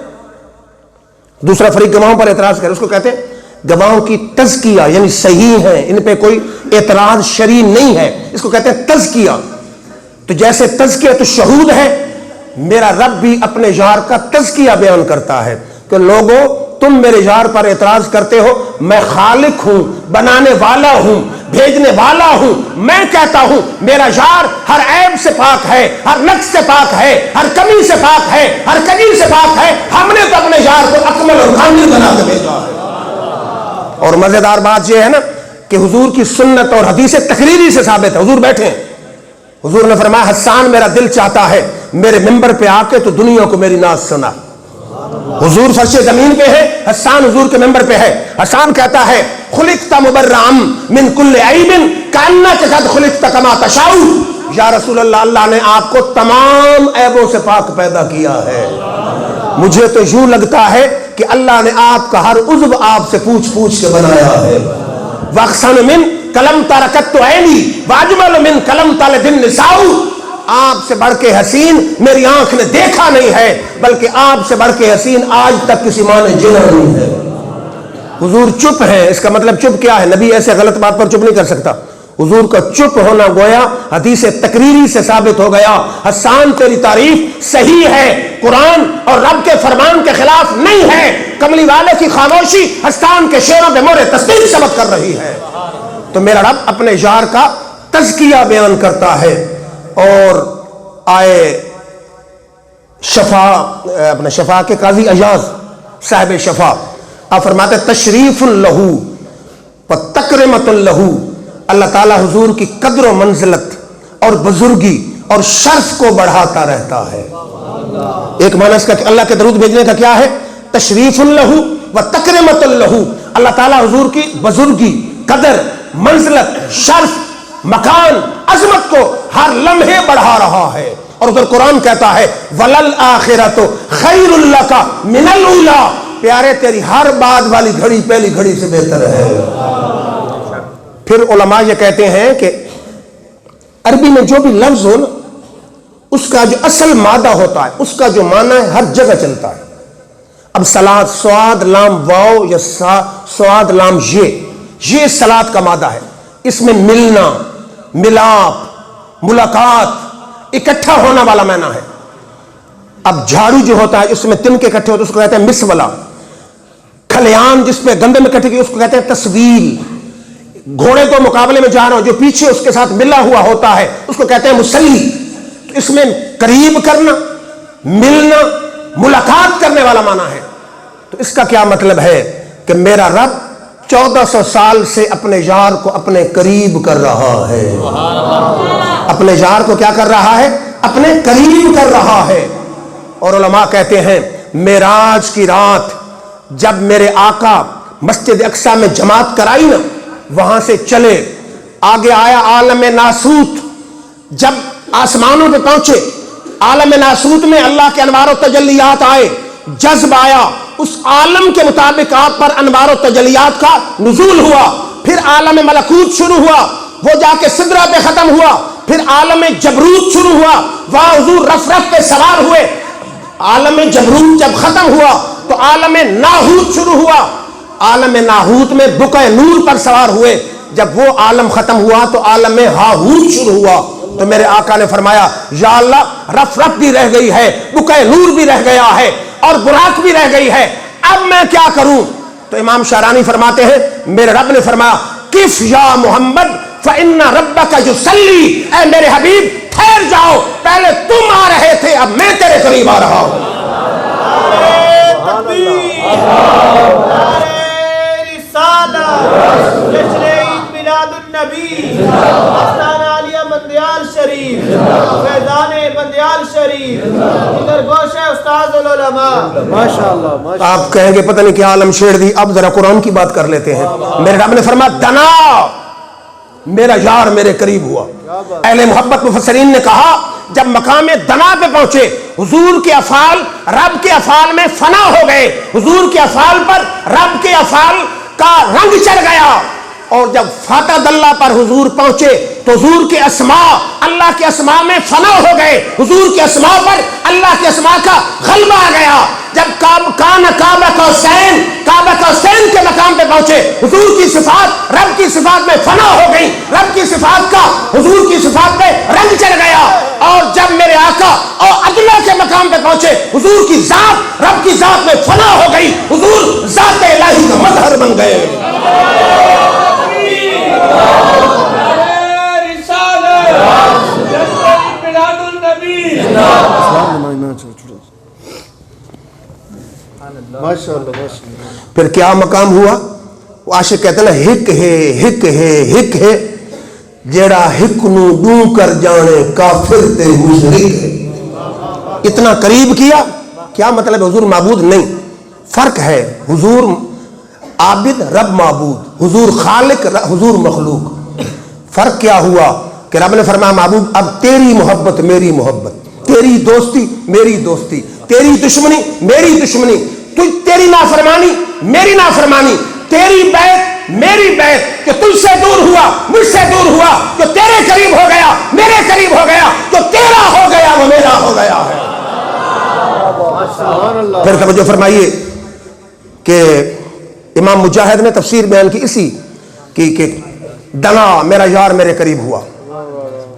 دوسرا فریق گواہوں پر اعتراض کرے، اس کو کہتے ہیں گواہوں کی تزکیہ، یعنی صحیح ہے، ان پہ کوئی اعتراض شرعی نہیں ہے، اس کو کہتے ہیں تزکیہ. تو جیسے تزکیہ تو شہود ہے، میرا رب بھی اپنے یار کا تزکیہ بیان کرتا ہے کہ لوگو تم میرے یار پر اعتراض کرتے ہو، میں خالق ہوں، بنانے والا ہوں، بھیجنے والا ہوں. میں کہتا ہوں میرا یار ہر عیب سے پاک ہے، ہر نقص سے پاک ہے، ہر کمی سے پاک ہے، ہر کمی سے پاک ہے. ہم نے تو اپنے یار کو اکمل اور کامل بنا کے بھیجا ہے. اور مزیدار بات یہ ہے نا کہ حضور کی سنت اور حدیث تقریری سے ثابت ہے. حضور بیٹھے ہیں، حضور نے فرمایا حسان میرا دل چاہتا ہے میرے ممبر پہ آ کے تو دنیا کو میری ناز سنا. حضور فرش زمین پہ ہے، حسان حضور کے ممبر پہ ہے. حسان کہتا ہے خلقت مبرئا من کل عیب کانک قد خلقت کما تشاء. یا رسول اللہ، اللہ نے آپ کو تمام عیبوں سے پاک پیدا کیا ہے. مجھے تو یوں لگتا ہے کہ اللہ نے آپ کا ہر عضو آپ سے پوچھ پوچھ کے بنایا ہے. واحسن من کلم ترکت عینی واجمل من کلم تلد النساء. آپ سے بڑھ کے حسین میری آنکھ نے دیکھا نہیں ہے، بلکہ آپ سے بڑھ کے حسین آج تک کسی ماں نے جنا نہیں ہے. حضور چپ ہے، اس کا مطلب چپ کیا ہے؟ نبی ایسے غلط بات پر چپ نہیں کر سکتا. حضور کا چپ ہونا گویا حدیث تقریری سے ثابت ہو گیا. حسان تیری تعریف صحیح ہے، قرآن اور رب کے فرمان کے خلاف نہیں ہے. کملی والے کی خاموشی حسان کے شعروں پہ مہر تصدیق ثبت کر رہی ہے. تو میرا رب اپنے یار کا تزکیہ بیان کرتا ہے. اور آئے شفا، اپنے شفا کے قاضی ایاز صاحب شفا، آپ فرماتے تشریف لہو و تکرمت لہو. اللہ تعالیٰ حضور کی قدر و منزلت اور بزرگی اور شرف کو بڑھاتا رہتا ہے. ایک معنی اس کا کہ اللہ کے درود بھیجنے کا کیا ہے؟ تشریف لہو و تکرمت لہو. اللہ تعالیٰ حضور کی بزرگی، قدر، منزلت، شرف، مکان، عظمت کو ہر لمحے بڑھا رہا ہے. اور ادھر قرآن کہتا ہے وَلَلْآخِرَةُ خَيْرٌ لَكَ مِنَ الْأُولَىٰ. پیارے تیری ہر بعد والی گھڑی پہلی گھڑی سے بہتر ہے. پھر علماء یہ کہتے ہیں کہ عربی میں جو بھی لفظ ہو نا، اس کا جو اصل مادہ ہوتا ہے، اس کا جو معنی ہے ہر جگہ چلتا ہے. اب صلات، سواد لام واو یا سواد لام یہ صلات کا مادہ ہے. اس میں ملنا، ملاپ، ملاقات، اکٹھا ہونا والا معنی ہے. اب جھاڑو جو ہوتا ہے اس میں تن کے اکٹھے ہوتے ہیں، اس کو کہتے ہیں مسولا. کھلیان جس پہ گندے میں اکٹھے کی اس کو کہتے ہیں تسویل. گھوڑے کو مقابلے میں جا رہا ہوں، جو پیچھے اس کے ساتھ ملا ہوا ہوتا ہے اس کو کہتے ہیں مسلی. تو اس میں قریب کرنا، ملنا، ملاقات کرنے والا معنی ہے. تو اس کا کیا مطلب ہے کہ میرا رب 1400 سال سے اپنے یار کو اپنے قریب کر رہا ہے. اپنے یار کو کیا کر رہا ہے؟ اپنے قریب کر رہا ہے. اور علماء کہتے ہیں معراج کی رات جب میرے آقا مسجد اقصی میں جماعت کرائی نا، وہاں سے چلے، آگے آیا عالم ناسوت، جب آسمانوں پہ پہنچے، عالم ناسوت میں اللہ کے انوار و تجلیات آئے، جذب آیا، اس عالم کے مطابق آپ پر انوار و تجلیات کا نزول ہوا، پھر عالم ملکوت شروع ہوا، وہ جا کے سدرہ پہ ختم ہوا، پھر عالم جبروت شروع ہوا، وہاں حضور رف رف پہ سوار ہوئے، عالم جبروت جب ختم ہوا تو عالم ناہوت شروع ہوا، عالم ناہوت میں بقع نور پر سوار ہوئے، جب وہ عالم ختم ہوا تو عالم ہاہوت شروع ہوا، تو میرے آقا نے فرمایا یا اللہ رف رف بھی رہ گئی ہے، بقع نور بھی رہ گیا ہے، اور براق بھی رہ گئی ہے، اب میں کیا کروں؟ تو امام شارانی فرماتے ہیں میرے رب نے فرمایا کف یا محمد فإن ربک یصلی، اے میرے حبیب ٹھہر جاؤ، پہلے تم آ رہے تھے اب میں تیرے قریب آ رہا ہوں۔ جشن عید میلاد النبی، آستانہ عالیہ بندیال شریف، فیضان بندیال شریف، ادھر گوش ہے استاد العلماء۔ ماشاءاللہ آپ کہیں گے پتہ نہیں کیا عالم شیر دی، اب ذرا قرآن کی بات کر لیتے ہیں۔ میرے رب نے فرمایا دنا، میرا یار میرے قریب ہوا۔ اہل محبت مفسرین نے کہا جب مقام دنا پہ پہنچے، حضور کے افعال رب کے افعال میں فنا ہو گئے، حضور کے افعال پر رب کے افعال کا رنگ چڑھ گیا، اور جب فاتح اللہ پر حضور پہنچے تو حضور کے اسماء اللہ کے اسماء میں فنا ہو گئے، حضور کے اسماء پر اللہ کے اسماء کا غلبہ آ گیا۔ جب کعبہ قوسین کے مقام پہ پہنچے، حضور کی صفات رب کی صفات میں فنا ہو گئی، رب کی صفات کا حضور کی صفات میں رنگ چڑھ گیا، اور جب میرے آقا اور ادنا کے مقام پہ پہنچے، حضور کی ذات رب کی ذات میں فنا ہو گئی، حضور ذات الہی کا مظہر بن گئے۔ پھر کیا مقام ہوا؟ وہ عاشق کہتے ہیں نا ہک ہے جیڑا ہک نو ڈوں کر جانے کافر تے مشرک ہے۔ اتنا قریب کیا، کیا مطلب حضور معبود نہیں، فرق ہے، حضور عابد رب معبود، حضور خالق حضور مخلوق۔ فرق کیا ہوا کہ رب نے فرمایا محبوب اب تیری محبت میری محبت، تیری دوستی میری دوستی، تیری دشمنی میری دشمنی، تیری نافرمانی میری نافرمانی، تیری بیعت میری بیعت، جو تجھ سے دور ہوا مجھ سے دور ہوا، جو تیرے قریب ہو گیا میرے قریب ہو گیا، جو تیرا ہو گیا وہ میرا ہو گیا ہے۔ پھر توجہ فرمائیے کہ امام مجاہد نے تفسیر بیان کی اسی کی کہ دنا میرا یار میرے قریب ہوا،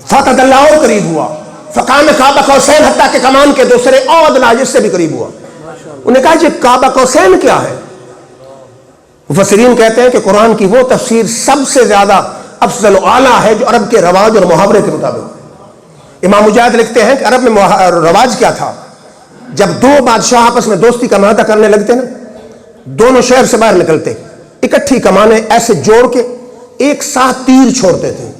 فتح اللہ اور قریب ہوا، فقام کعبہ قوسین حتیٰ کہ کمان کے دوسرے اور ادنا جس سے بھی قریب ہوا۔ انہیں کہا کہ کعبہ قوسین کیا ہے؟ مفسرین کہتے ہیں کہ قرآن کی وہ تفسیر سب سے زیادہ افضل و اعلیٰ ہے جو عرب کے رواج اور محاورے کے مطابق۔ امام مجاہد لکھتے ہیں کہ عرب میں رواج کیا تھا، جب دو بادشاہ آپس میں دوستی کا معاہدہ کرنے لگتے نا، دونوں شہر سے باہر نکلتے، اکٹھی کمانیں ایسے جوڑ کے ایک ساتھ تیر چھوڑتے تھے،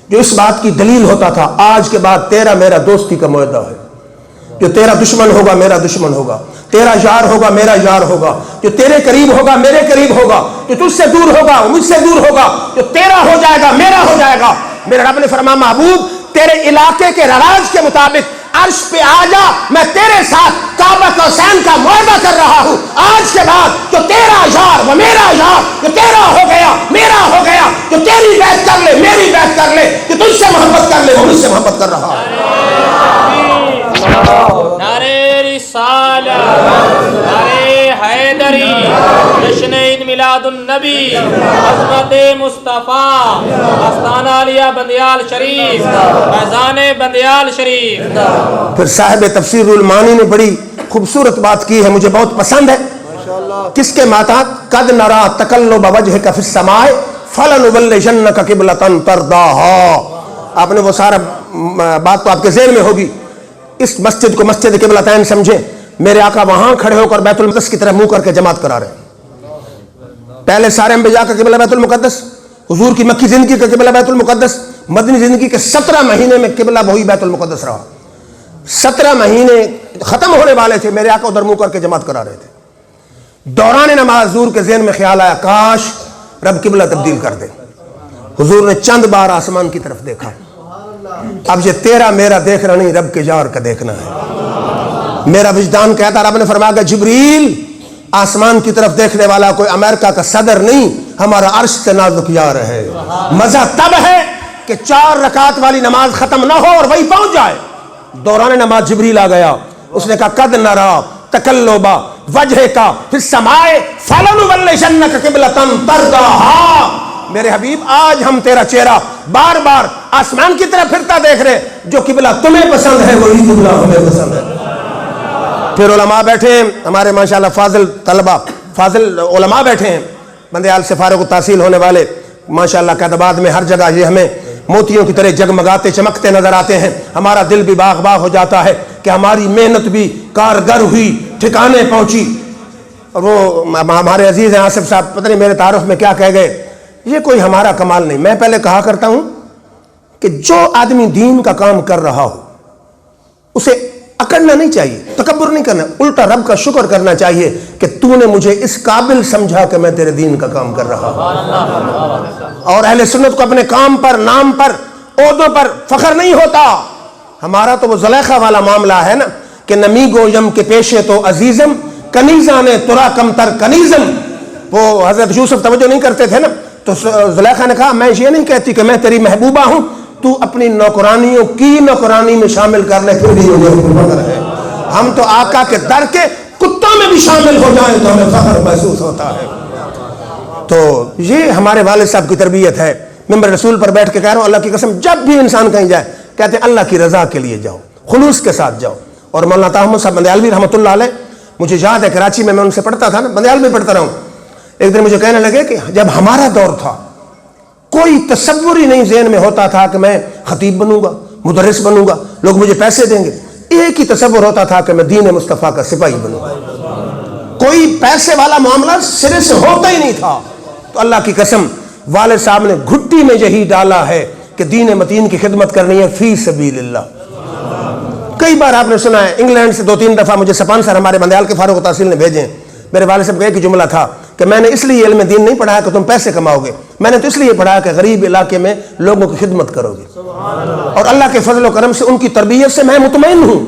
جو اس بات کی دلیل ہوتا تھا آج کے بعد تیرا میرا دوستی کا معاہدہ ہے، جو تیرا دشمن ہوگا میرا دشمن ہوگا، تیرا یار ہوگا میرا یار ہوگا، جو تیرے قریب ہوگا میرے قریب ہوگا، جو تجھ سے دور ہوگا وہ مجھ سے دور ہوگا، جو تیرا ہو جائے گا میرا ہو جائے گا۔ میرے رب نے فرمایا محبوب تیرے علاقے کے رواج کے مطابق عرش پہ آ جا، میں تیرے ساتھ کعبہ قوسین کا معاہدہ کر رہا ہوں، آج کے بعد جو تیرا یار وہ میرا یار، جو تیرا ہو گیا میرا ہو گیا، جو تیری بیعت کر لے میری بیعت کر لے، جو تجھ سے محبت کر لے وہ مجھ سے محبت کر رہا ہے۔ نعرہ رسالت، نعرہ حیدری، جشن عید میلاد النبی، عظمت مصطفیٰ، آستانہ عالیہ بندیال شریف، فیضان بندیال شریف۔ پھر صاحب تفسیر المعانی نے بڑی خوبصورت بات کی ہے، مجھے بہت پسند ہے، کس کے ماتحت قد نرا تقلب وجہک فی السماء فلنولینک قبلۃ ترضاها۔ آپ نے وہ سارا بات تو آپ کے ذہن میں ہوگی، اس مسجد کو مسجد قبلتین سمجھیں، میرے آقا وہاں کھڑے ہو کر بیت المقدس کی طرف منہ کر کے جماعت کرا رہے ہیں۔ پہلے سارے انبیاء کا قبلہ بیت المقدس، حضور کی مکی زندگی کا قبلہ بیت المقدس، مدنی زندگی کے 17 مہینے میں قبلہ وہی بیت المقدس رہا، 17 مہینے ختم ہونے والے تھے، میرے آقا ادھر منہ کر کے جماعت کرا رہے تھے۔ دوران نماز حضور کے ذہن میں خیال آیا کاش رب قبلہ تبدیل کر دے۔ حضور نے چند بار آسمان کی طرف دیکھا، اب یہ تیرا میرا دیکھنا نہیں، رب کے جار کا دیکھنا ہے۔ میرا وجدان کہتا، رب نے فرمایا کہ جبریل آسمان کی طرف دیکھنے والا کوئی امریکہ کا صدر نہیں، ہمارا عرش سے نازک یار ہے۔ مزہ تب ہے کہ 4 رکعت والی نماز ختم نہ ہو اور وہی پہنچ جائے، دوران نماز جبریل آ گیا، اس نے کہا قد نرا تقلبا وجہ کا فی السماء فلنولینک قبلۃ ترضاھا۔ میرے حبیب آج ہم تیرا چہرہ بار بار آسمان کی طرف پھرتا دیکھ رہے، جو قبلہ تمہیں پسند ہے وہی قبلہ ہمیں پسند ہے۔ پھر علماء بیٹھے ہیں ہمارے ماشاءاللہ فاضل طلبہ، فاضل علماء بیٹھے ہیں، بندیال سے فارغ التحصیل ہونے والے ماشاءاللہ قیدآباد میں ہر جگہ یہ ہمیں موتیوں کی طرح جگمگاتے چمکتے نظر آتے ہیں۔ ہمارا دل بھی باغ باغ ہو جاتا ہے کہ ہماری محنت بھی کارگر ہوئی، ٹھکانے پہنچی۔ اور وہ ہمارے عزیز ہیں آصف صاحب، پتہ نہیں میرے تعارف میں کیا کہہ گئے، یہ کوئی ہمارا کمال نہیں۔ میں پہلے کہا کرتا ہوں کہ جو آدمی دین کا کام کر رہا ہو اسے اکڑنا نہیں چاہیے، تکبر نہیں کرنا، الٹا رب کا شکر کرنا چاہیے کہ تو نے مجھے اس قابل سمجھا کہ میں تیرے دین کا کام کر رہا ہوں۔ اور اہل سنت کو اپنے کام پر، نام پر، عہدوں پر فخر نہیں ہوتا۔ ہمارا تو وہ زلیخا والا معاملہ ہے نا کہ نمی گویم کے پیشے تو عزیزم کنیزاں نے ترا کم تر کنیزم۔ وہ حضرت یوسف توجہ نہیں کرتے تھے نا، تو زلیخا نے کہا میں یہ نہیں کہتی کہ میں تیری محبوبہ ہوں، تو اپنی نوکرانیوں کی نوکرانی میں شامل کر لے، پھر بھی مجھے فخر ہے۔ ہم تو آقا کے در کے کتوں میں بھی شامل ہو جائیں تو ہمیں فخر محسوس ہوتا ہے۔ تو یہ ہمارے والد صاحب کی تربیت ہے۔ ممبر رسول پر بیٹھ کے کہہ رہا ہوں اللہ کی قسم، جب بھی انسان کہیں جائے کہتے ہیں اللہ کی رضا کے لیے جاؤ، خلوص کے ساتھ جاؤ۔ اور مولانا طاہر صاحب بندیالوی رحمۃ اللہ علیہ، مجھے یاد ہے کراچی میں ان سے پڑھتا تھا نا، بندیال میں پڑھتا رہا ہوں۔ ایک دن مجھے کہنے لگے کہ جب ہمارا دور تھا کوئی تصور ہی نہیں ذہن میں ہوتا تھا کہ میں خطیب بنوں گا، مدرس بنوں گا، لوگ مجھے پیسے دیں گے، ایک ہی تصور ہوتا تھا کہ میں دین مصطفیٰ کا سپاہی بنوں گا۔ کوئی پیسے والا معاملہ سرے سے ہوتا ہی نہیں تھا۔ تو اللہ کی قسم والد صاحب نے گھٹی میں یہی ڈالا ہے کہ دین متین کی خدمت کرنی ہے فی سبیل اللہ۔ کئی بار آپ نے سنا ہے، انگلینڈ سے 2-3 دفعہ مجھے سپانسر ہمارے بندیال کے فاروق التحصیل نے بھیجے ہیں۔ میرے والد صاحب کا ایک جملہ تھا کہ میں نے اس لیے علم دین نہیں پڑھایا کہ تم پیسے کماؤ گے، میں نے تو اس لیے پڑھایا کہ غریب علاقے میں لوگوں کی خدمت کرو گے۔ اور اللہ کے فضل و کرم سے ان کی تربیت سے میں مطمئن ہوں۔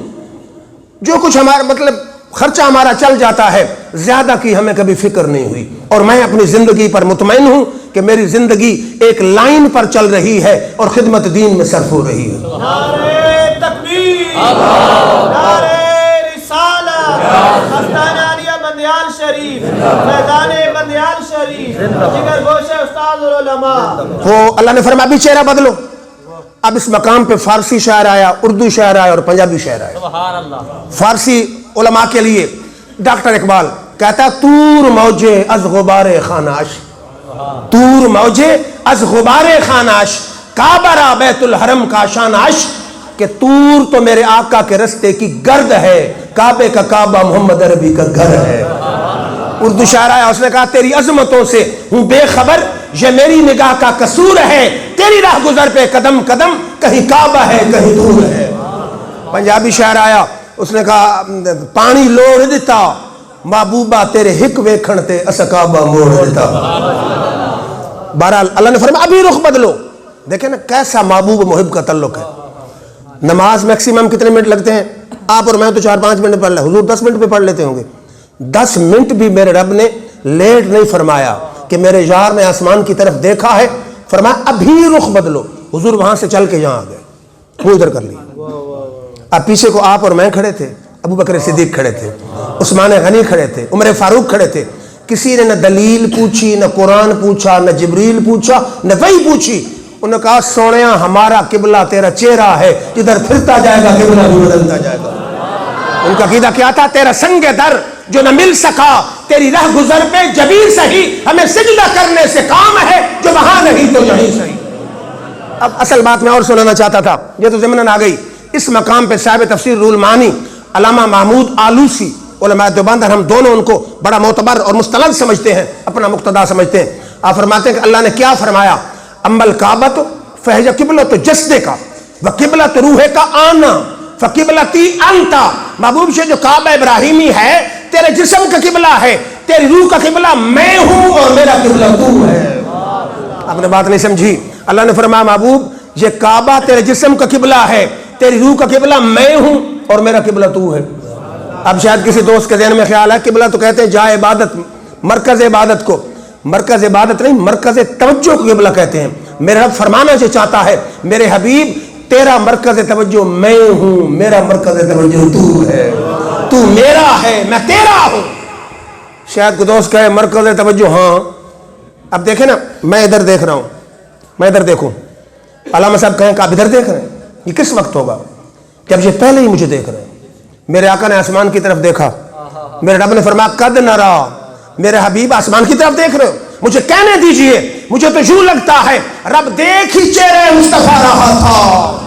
جو کچھ ہمارا مطلب خرچہ ہمارا چل جاتا ہے، زیادہ کی ہمیں کبھی فکر نہیں ہوئی، اور میں اپنی زندگی پر مطمئن ہوں کہ میری زندگی ایک لائن پر چل رہی ہے اور خدمت دین میں صرف ہو رہی ہے۔ نعرہ تکبیر، نعرہ رسالت، آستانہ عالیہ بندیال شریف، میدان بندیال شریف، جگر گوشہ استاد العلماء۔ وہ اللہ نے فرمایا ابھی چہرہ بدلو۔ اب اس مقام پہ فارسی شاعر آیا، اردو شاعر آیا اور پنجابی شاعر آیا۔ سبحان اللہ۔ فارسی علماء کے لیے ڈاکٹر اقبال کہتا تور موجے از غبار خاناش، تور موجے از غبار خاناش، کعبہ را بیت الحرم کا شاناش، کہ تور تو میرے آقا کے رستے کی گرد ہے، کعبے کا کعبہ محمد عربی کا گھر ہے۔ اردو شاعر آیا، اس نے کہا تیری عظمتوں سے ہوں بے خبر، یہ میری نگاہ کا قصور ہے، تیری راہ گزر پہ قدم قدم کہیں کعبہ ہے کہیں دور ہے۔ پنجابی شاعر آیا، اس نے کہا پانی لوڑ دیتا محبوبہ تیرے ہک ویکھن تے اس کعبہ موڑ دیتا۔ بہرحال اللہ نے فرمایا ابھی رخ بدلو۔ دیکھیں نا کیسا محبوب محب کا تعلق ہے۔ نماز میکسیمم کتنے منٹ لگتے ہیں؟ آپ اور میں تو 4-5 منٹ پڑھ لیں، حضور 10 منٹ پہ پڑھ لیتے ہوں گے۔ 10 منٹ بھی میرے رب نے لیٹ نہیں فرمایا کہ میرے یار نے آسمان کی طرف دیکھا ہے، فرمایا ابھی رخ بدلو۔ حضور وہاں سے چل کے یہاں آ گئے، وہ ادھر کر لیا۔ اب پیچھے کو آپ اور میں کھڑے تھے، ابو بکر صدیق کھڑے تھے، عثمان غنی کھڑے تھے، عمر فاروق کھڑے تھے۔ کسی نے نہ دلیل پوچھی، نہ قرآن پوچھا، نہ جبریل پوچھا، نہ وحی پوچھی۔ انہوں نے کہا سونیا ہمارا قبلہ تیرا چہرہ ہے، جدھر پھرتا جائے گا قبلہ بھی بدلتا جائے گا۔ ان کا عقیدہ کیا تھا؟ تیرا سنگ در جو نہ مل سکا، تیری راہ گزر پہ جبیر سہی، ہمیں سجدہ کرنے سے کام ہے، جو وہاں نہیں تو یہیں صحیح۔ اب اصل بات میں اور سنانا چاہتا تھا، یہ تو ضمناً آ گئی۔ اس مقام پہ صاحب تفسیر روح المعانی علامہ محمود آلوسی علماء دیوبند، ہم دونوں ان کو بڑا معتبر اور مستند سمجھتے ہیں، اپنا مقتدا سمجھتے ہیں۔ آپ فرماتے ہیں کہ اللہ نے کیا فرمایا؟ امل کعبۃ فہج قبلۃ جسدے کا و قبلۃ روح کا آنا فقبلتی انت۔ محبوب سے جو کعبہ ابراہیمی ہے تیرے جسم کا قبلہ ہے، تیری روح کا قبلہ میں ہوں اور میرا قبلہ تو ہے۔ آپ نے بات نہیں سمجھی۔ اللہ نے فرمایا محبوب یہ کعبہ تیرے جسم کا قبلہ ہے، تیری روح کا قبلہ میں ہوں اور میرا قبلہ تو ہے۔ اب شاید کسی دوست کے ذہن میں خیال ہے قبلہ تو کہتے ہیں جائے عبادت، مرکز عبادت کو، مرکز عبادت نہیں، مرکز توجہ کو قبلہ کہتے ہیں۔ میرا رب فرمانا جو چاہتا ہے میرے حبیب تیرا مرکز توجہ میں ہوں، میرا مرکز توجہ تو ہے، تو میرا ہے میں تیرا ہوں۔ شاید کوئی دوست کہے مرکز توجہ ہاں، اب دیکھیں نا میں ادھر دیکھ رہا ہوں، میں ادھر دیکھوں، علامہ صاحب کہیں کہ آپ ادھر دیکھ رہے ہیں، یہ کس وقت ہوگا؟ جب یہ پہلے ہی مجھے دیکھ رہے ہیں۔ میرے آقا نے آسمان کی طرف دیکھا، میرے رب نے فرمایا قد نرا، میرے حبیب آسمان کی طرف دیکھ رہے ہو، مجھے کہنے دیجئے، مجھے تو یوں لگتا ہے رب دیکھ ہی چہرے مصطفیٰ رہا تھا۔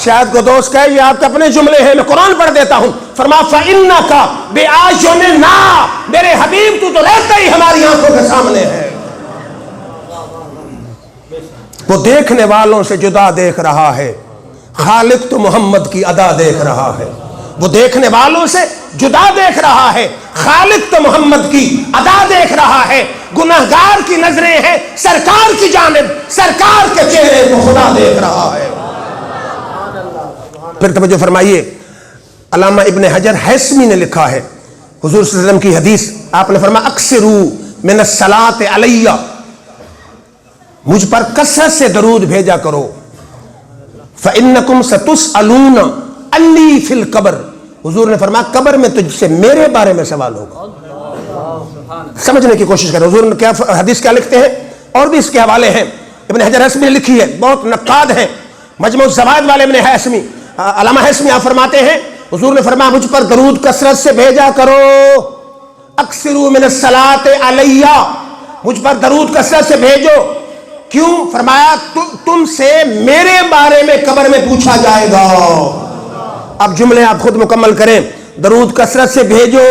شاید کو دوست کہے یہ آپ کے اپنے جملے ہیں، میں قرآن پڑھ دیتا ہوں۔ فرمایا فَإِنَّكَ بِأَعْيُنِنَا، میرے حبیب تو رہتا ہی ہماری آنکھوں کے سامنے ہے۔ وہ دیکھنے والوں سے جدا دیکھ رہا ہے، خالق تو محمد کی ادا دیکھ رہا ہے۔ وہ دیکھنے والوں سے جدا دیکھ رہا ہے، خالق تو محمد کی ادا دیکھ رہا ہے۔ گناہگار کی نظریں ہیں سرکار کی جانب، سرکار کے چہرے کو خدا دیکھ رہا ہے۔ پھر توجہ فرمائیے، علامہ ابن حجر حیثمی نے لکھا ہے، حضور صلی اللہ علیہ وسلم کی حدیث، آپ نے فرمایا اکثروا من الصلاۃ علی، مجھ پر کثرت سے درود بھیجا کرو، فإنکم ستسألون انی فی القبر، حضور نے فرمایا قبر میں تجھ سے میرے بارے میں سوال ہوگا۔ سمجھنے کی کوشش کریں حضور نے کیا حدیث کیا لکھتے ہیں، اور بھی اس کے حوالے ہیں، ابن حجر حیثمی نے لکھی ہے، بہت نقاد ہیں، مجموع الزوائد والے ابن حیثمی، علامہ حیثمی آپ فرماتے ہیں حضور نے فرمایا مجھ پر درود کثرت سے بھیجا کرو، اکثروا من الصلاۃ علی، مجھ پر درود کثرت سے بھیجو، کیوں؟ فرمایا تم سے میرے بارے میں قبر میں پوچھا جائے گا۔ اب جملے آپ خود مکمل کریں، درود کثرت سے بھیجو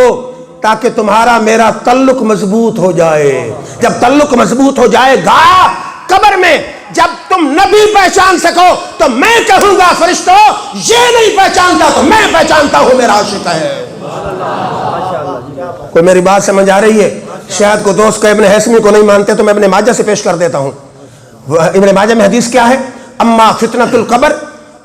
تاکہ تمہارا میرا تعلق مضبوط ہو جائے۔ جب تعلق مضبوط ہو جائے گا قبر میں، جب تم نبی پہچان سکو تو میں کہوں گا فرشتوں یہ نہیں پہچانتا تو میں پہچانتا ہوں میرا عاشق ہے۔ کوئی میری بات سمجھ آ رہی ہے؟ شاید کو دوست کا ابن حیثمی کو نہیں مانتے تو میں ابن ماجہ سے پیش کر دیتا ہوں۔ ابن ماجہ میں حدیث کیا ہے؟ اما فتنۃ القبر،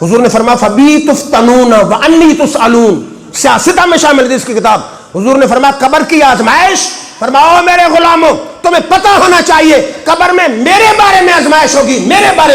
حضور نے فرمایا فبی تفتنون وانی تسألون، سیاستہ میں شامل حدیث کی کتاب، حضور نے فرمایا قبر کی آزمائش، فرماؤ میرے غلاموں تمہیں پتہ ہونا چاہیے قبر میں میرے بارے میں آزمائش ہوگی، میرے بارے